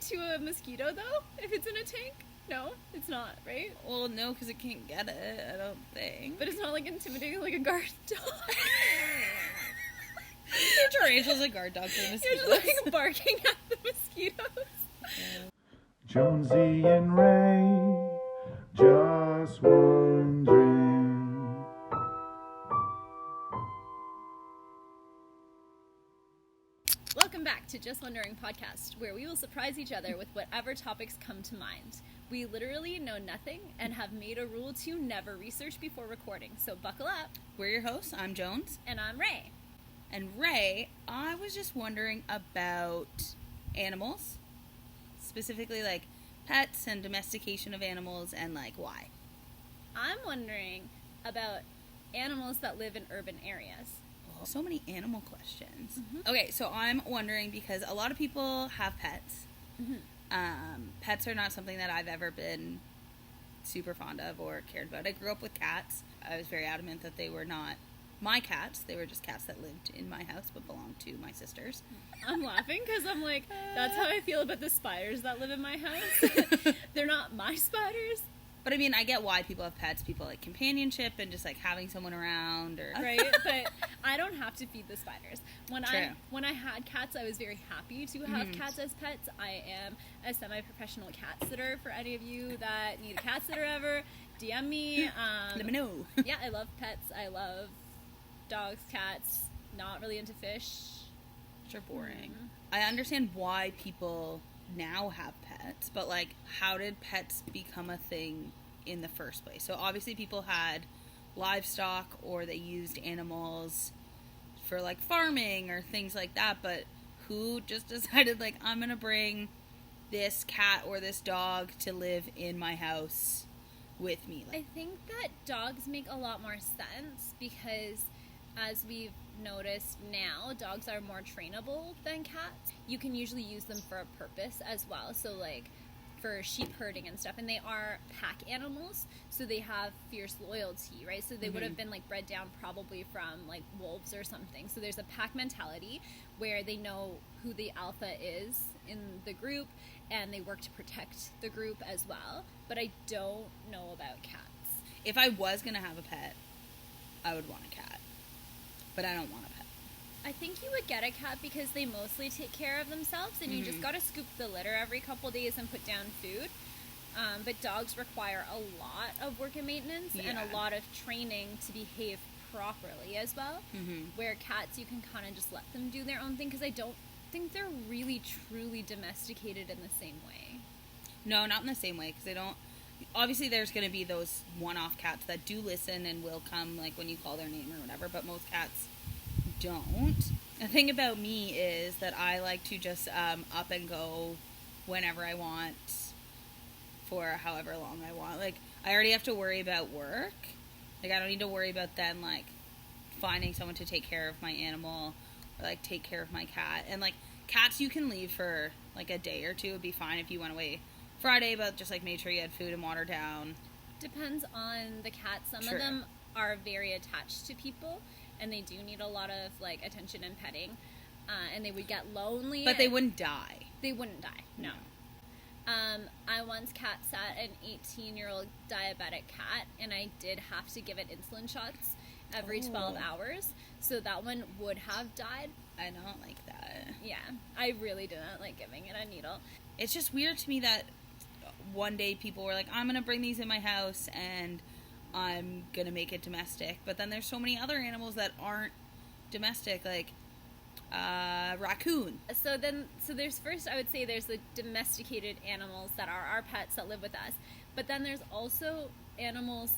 scary to a mosquito, though, if it's in a tank? No, it's not, right? Well, no, because it can't get it, I don't think. But it's not, like, intimidating like a guard dog. Your tarantulas a guard dog for the mosquitoes. You're just, like, barking at the mosquitoes. Yeah. Jonesy and Ray, just wondering. Welcome back to Just Wondering podcast, where we will surprise each other with whatever topics come to mind. We literally know nothing and have made a rule to never research before recording, so buckle up. We're your hosts. I'm Jones. And I'm Ray. And Ray, I was just wondering about animals, specifically like pets and domestication of animals, and like why. I'm wondering about animals that live in urban areas. Oh, so many animal questions. Mm-hmm. Okay, so I'm wondering because a lot of people have pets. Mm-hmm. Pets are not something that I've ever been super fond of or cared about. I grew up with cats. I was very adamant that they were not my cats. They were just cats that lived in my house but belonged to my sisters. I'm laughing because I'm like, that's how I feel about the spiders that live in my house. They're not my spiders. But I mean, I get why people have pets. People like companionship and just like having someone around, or Right, but I don't have to feed the spiders. When I had cats, I was very happy to have cats as pets. I am a semi-professional cat sitter. For any of you that need a cat sitter ever, DM me. Let me know. Yeah, I love pets. I love dogs, cats. Not really into fish. Which are boring. I understand why people now have pets, but like, how did pets become a thing in the first place? So obviously people had livestock or they used animals for like farming or things like that, but who just decided like, I'm gonna bring this cat or this dog to live in my house with me? Like, I think that dogs make a lot more sense because, as we've noticed now, dogs are more trainable than cats. You can usually use them for a purpose as well. So like for sheep herding and stuff, and they are pack animals, so they have fierce loyalty, right? So they would have been like bred down probably from like wolves or something. So there's a pack mentality where they know who the alpha is in the group and they work to protect the group as well. But I don't know about cats. if I was gonna have a pet, I would want a cat. But I don't want a pet. I think you would get a cat because they mostly take care of themselves, and you just gotta scoop the litter every couple days and put down food. But dogs require a lot of work and maintenance and a lot of training to behave properly as well. Where cats, you can kind of just let them do their own thing, because I don't think they're really truly domesticated in the same way. No, not in the same way, because they don't. Obviously, there's going to be those one-off cats that do listen and will come, like, when you call their name or whatever, but most cats don't. The thing about me is that I like to just up and go whenever I want for however long I want. Like, I already have to worry about work. Like, I don't need to worry about then, like, finding someone to take care of my animal or, like, take care of my cat. And, like, cats you can leave for, like, a day or two. It'd be fine if you went away Friday, but just like made sure you had food and water down. Depends on the cat. Some True. of them are very attached to people, and they do need a lot of like attention and petting, and they would get lonely. But they wouldn't die. They wouldn't die. No. I once cat sat an 18-year-old diabetic cat, and I did have to give it insulin shots every 12 hours, so that one would have died. I don't like that. Yeah, I really didn't like giving it a needle. It's just weird to me that one day people were like, I'm going to bring these in my house and I'm going to make it domestic. But then there's so many other animals that aren't domestic, like raccoon. So there's first, I would say there's the domesticated animals that are our pets that live with us. But then there's also animals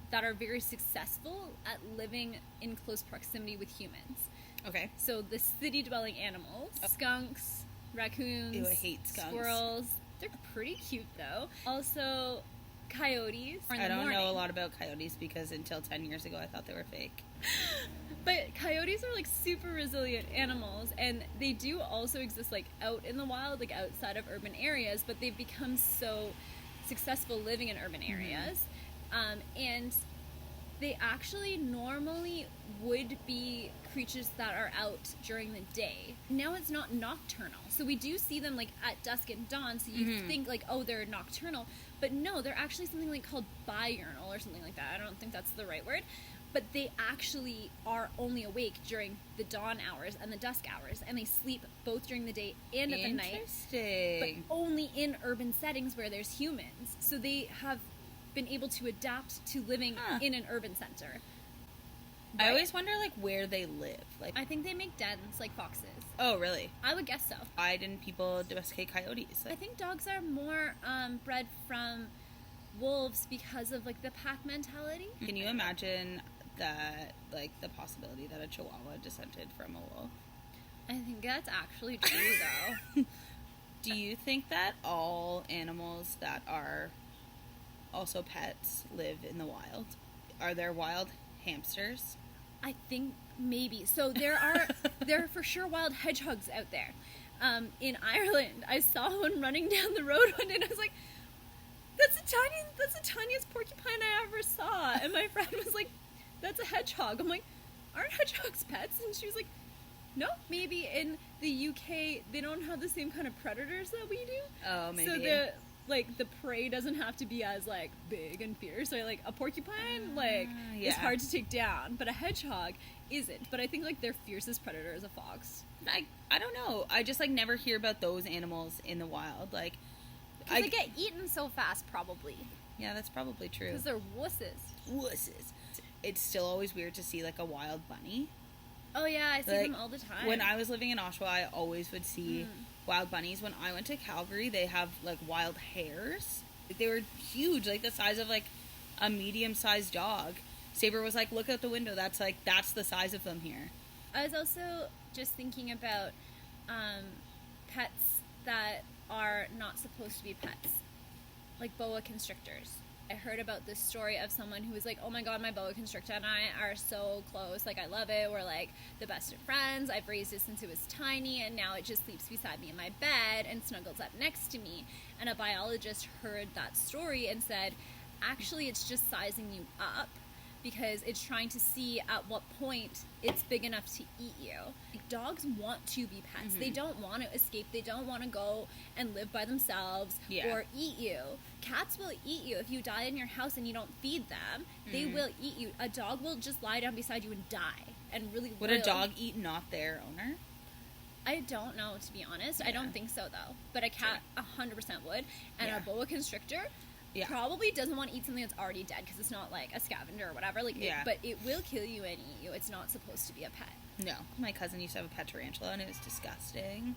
that are very successful at living in close proximity with humans. Okay. So the city-dwelling animals, skunks, raccoons, Ew, I hate skunks. Squirrels. They're pretty cute, though. Also, coyotes. I don't know a lot about coyotes because until 10 years ago I thought they were fake. But coyotes are like super resilient animals, and they do also exist like out in the wild, like outside of urban areas, but they've become so successful living in urban areas. And they actually normally would be creatures that are out during the day. Now it's not nocturnal. So we do see them like at dusk and dawn, so you think like, oh, they're nocturnal. But no, they're actually something like called biurnal or something like that. I don't think that's the right word. But they actually are only awake during the dawn hours and the dusk hours, and they sleep both during the day and at the night. Interesting. But only in urban settings where there's humans. So they have been able to adapt to living in an urban center. I always wonder, like, where they live. Like, I think they make dens like foxes. oh, really? I would guess so. Why didn't people domesticate coyotes? I Like, think dogs are more bred from wolves because of like the pack mentality. can you imagine that, like, the possibility that a Chihuahua descended from a wolf? I think that's actually true though. Do you think that all animals that are also pets live in the wild? Are there wild hamsters? I think maybe. So there are for sure wild hedgehogs out there. In Ireland, I saw one running down the road one day, and I was like, "That's the tiniest porcupine I ever saw." And my friend was like, "That's a hedgehog." I'm like, "Aren't hedgehogs pets?" And she was like, "No, maybe in the UK they don't have the same kind of predators that we do." Oh, maybe. So the prey doesn't have to be as like big and fierce. So like a porcupine is yeah. hard to take down, but a hedgehog isn't. But I think like their fiercest predator is a fox. I don't know. I just, like, never hear about those animals in the wild. Like, Because they get eaten so fast, probably. yeah, that's probably true. Because they're wusses. Wusses. It's still always weird to see, like, a wild bunny. Oh yeah, I see Like, them all the time. When I was living in Oshawa, I always would see wild bunnies. When I went to Calgary, they have, like, wild hares. Like, they were huge, like the size of, like, a medium-sized dog. Saber was like, "Look out the window. That's the size of them here." I was also just thinking about pets that are not supposed to be pets, like boa constrictors. I heard about this story of someone who was like, "Oh my god, my boa constrictor and I are so close. Like, I love it. We're like the best of friends. I've raised it since it was tiny, and now it just sleeps beside me in my bed and snuggles up next to me." And a biologist heard that story and said, "Actually, it's just sizing you up, because it's trying to see at what point it's big enough to eat you." Like, dogs want to be pets. They don't want to escape. They don't want to go and live by themselves or eat you. Cats will eat you. If you die in your house and you don't feed them, they will eat you. A dog will just lie down beside you and die. And really Would a dog eat not their owner? I don't know, to be honest. I don't think so, though. But a cat 100% would. And a boa constrictor probably doesn't want to eat something that's already dead, because it's not like a scavenger or whatever. Like, but it will kill you and eat you. It's not supposed to be a pet. No. My cousin used to have a pet tarantula, and it was disgusting.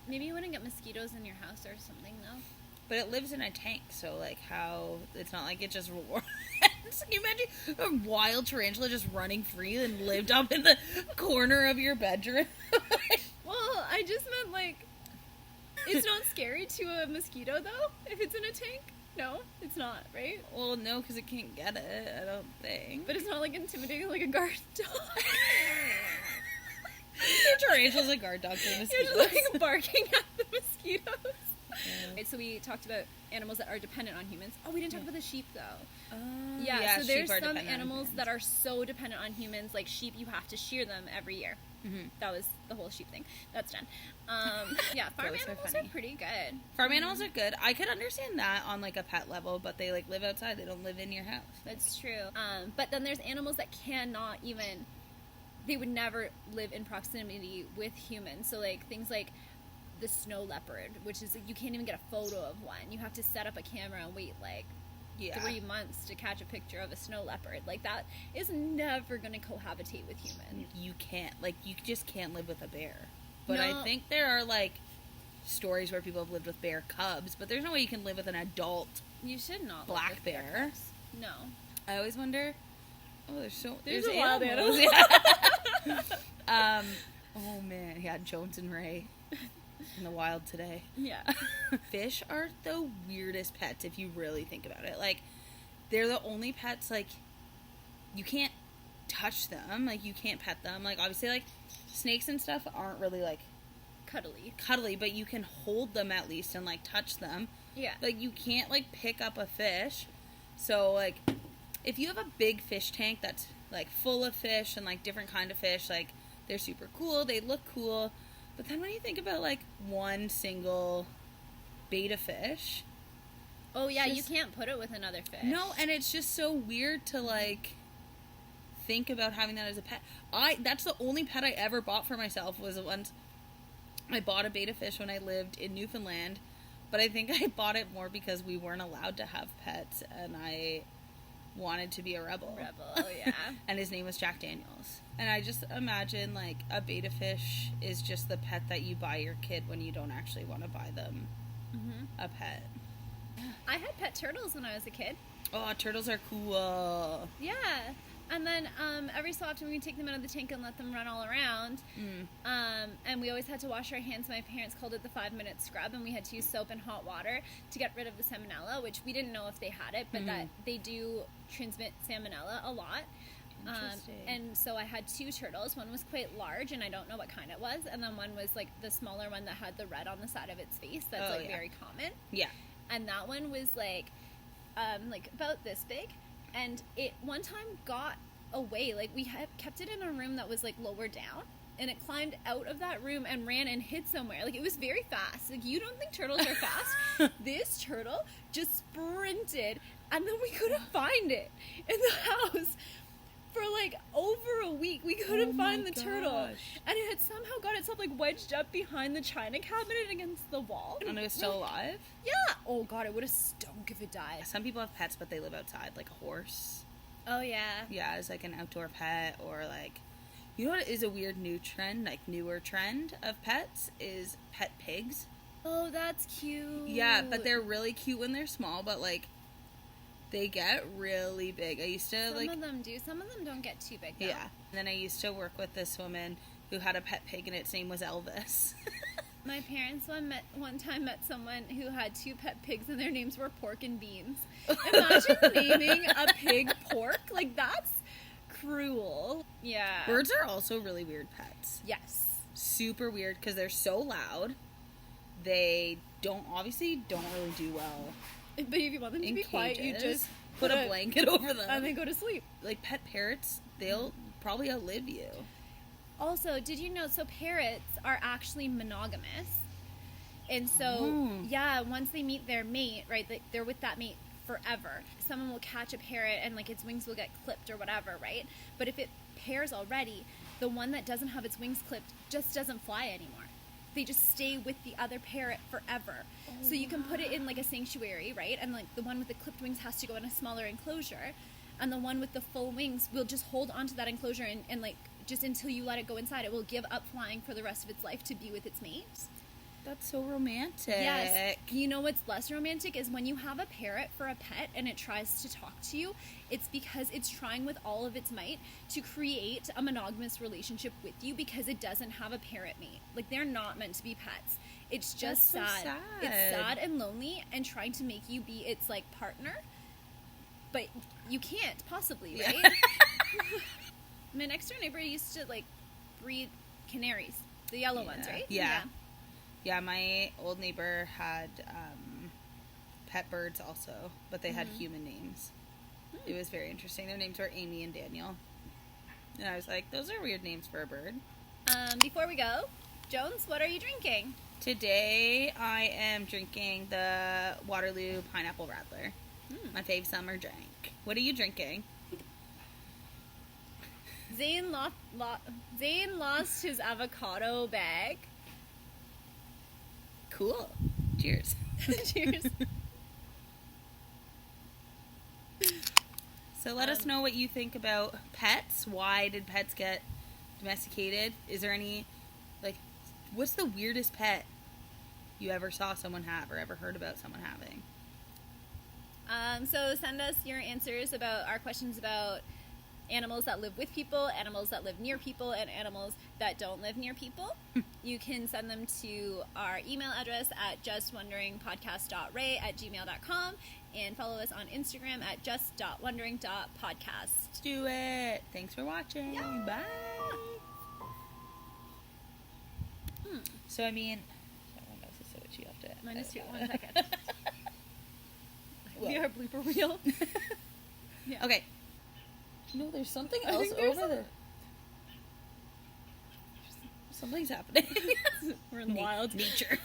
Maybe you wouldn't get mosquitoes in your house or something, though. But it lives in a tank, so, like, how... It's not like it just runs. Can you imagine a wild tarantula just running free and lived up in the corner of your bedroom? Well, I just meant, like... It's not scary to a mosquito, though, if it's in a tank? No, it's not, right? Well, no, because it can't get it, I don't think. But it's not, like, intimidating like a guard dog. Your tarantula's a guard dog for mosquitoes. You're just, like, barking at the mosquitoes. Right, so we talked about animals that are dependent on humans. Oh, we didn't talk about the sheep, though. So there's some animals that are so dependent on humans. Like sheep, you have to shear them every year. That was the whole sheep thing. That's done. Farm animals are pretty good. Farm animals are good. I could understand that on, like, a pet level, but they, like, live outside. They don't live in your house. That's true. But then there's animals that cannot even... They would never live in proximity with humans. So, like, things like the snow leopard, which is, you can't even get a photo of one. You have to set up a camera and wait, like, 3 months to catch a picture of a snow leopard. Like, that is never going to cohabitate with humans. You can't. Like, you just can't live with a bear. But No. I think there are, like, stories where people have lived with bear cubs, but there's no way you can live with an adult You should not black live with bear. cubs. No. I always wonder... Oh, there's a wild animals. animal. Oh, man. Yeah, Jones and Ray in the wild today. Yeah. Fish are the weirdest pets if you really think about it. Like, they're the only pets, like, you can't touch them. Like, you can't pet them. Like, obviously, like, snakes and stuff aren't really, like, cuddly, but you can hold them at least and, like, touch them. Yeah. Like, you can't, like, pick up a fish. So, like, if you have a big fish tank that's like full of fish and like different kind of fish. Like they're super cool, they look cool, but then when you think about like one single betta fish, Oh yeah, you just- can't put it with another fish. no, and it's just so weird to like think about having that as a pet. That's the only pet I ever bought for myself was once I bought a betta fish when I lived in Newfoundland, but I think I bought it more because we weren't allowed to have pets and I wanted to be a rebel. Rebel, yeah. And his name was Jack Daniels. And I just imagine like a betta fish is just the pet that you buy your kid when you don't actually want to buy them a pet. I had pet turtles when I was a kid. Oh, turtles are cool. Yeah. And then every so often we would take them out of the tank and let them run all around. And we always had to wash our hands. My parents called it the 5-minute scrub, and we had to use soap and hot water to get rid of the salmonella, which we didn't know if they had it, but that they do transmit salmonella a lot. Interesting. And so I had 2 turtles. One was quite large, and I don't know what kind it was. And then one was like the smaller one that had the red on the side of its face. That's Oh, like yeah. very common. Yeah. And that one was like about this big, and it one time got away. Like we had kept it in a room that was like lower down, and it climbed out of that room and ran and hid somewhere. Like it was very fast. Like you don't think turtles are fast? This turtle just sprinted, and then we couldn't find it in the house. For like over a week, we couldn't find the turtle, gosh. and it had somehow got itself like wedged up behind the china cabinet against the wall. And it was still alive? Yeah. Oh god, it would have stunk if it died. Some people have pets, but they live outside, like a horse. Oh yeah. Yeah, as like an outdoor pet, or like, you know what is a weird new trend, like newer trend of pets is pet pigs. Oh, that's cute. Yeah, but they're really cute when they're small, but like they get really big. I used to some of them do. Some of them don't get too big. Though. yeah. And then I used to work with this woman who had a pet pig, and its name was Elvis. My parents one time met someone who had 2 pet pigs, and their names were Pork and Beans. Imagine naming a pig Pork. Like that's cruel. Yeah. Birds are also really weird pets. Yes. Super weird because they're so loud. They obviously don't really do well But if you want them to in be quiet, you cages. just put a blanket over them. and then go to sleep. Like pet parrots, they'll probably outlive you. Also, did you know, so parrots are actually monogamous. And so, Oh. yeah, once they meet their mate, right, they're with that mate forever. Someone will catch a parrot and, like, its wings will get clipped or whatever, right? But if it pairs already, the one that doesn't have its wings clipped just doesn't fly anymore. They just stay with the other parrot forever. So you can put it in, like, a sanctuary, right? And, like, the one with the clipped wings has to go in a smaller enclosure. And the one with the full wings will just hold onto that enclosure and like, just until you let it go inside, it will give up flying for the rest of its life to be with its mate. That's so romantic. Yes. You know what's less romantic is when you have a parrot for a pet and it tries to talk to you, it's because it's trying with all of its might to create a monogamous relationship with you because it doesn't have a parrot mate. Like, they're not meant to be pets. It's just That's so sad. sad. It's sad and lonely and trying to make you be its, like, partner. But you can't, possibly, right? Yeah. My next door neighbor used to, like, breed canaries. The yellow ones, right? Yeah. Yeah, my old neighbor had pet birds also, but they had human names. It was very interesting. Their names were Amy and Daniel. And I was like, those are weird names for a bird. Before we go, Jones, what are you drinking? Today I am drinking the Waterloo Pineapple Radler. My fave summer drink. What are you drinking? Zane lost his avocado bag. Cool. Cheers. Cheers. So let us know what you think about pets. Why did pets get domesticated? Is there any, like, what's the weirdest pet you ever saw someone have or ever heard about someone having? So send us your answers about our questions about animals that live with people, animals that live near people, and animals that don't live near people. You can send them to our email address at justwonderingpodcast.ray@gmail.com and follow us on Instagram at just.wondering.podcast. Do it. Thanks for watching. Yeah. Bye. So, I mean, someone else is so itchy. You have to. Minus 2, 1 second. We Whoa. are blooper reel. Yeah. Okay. No, there's something I else think there's over there. Something's happening. We're in the wild. Nature.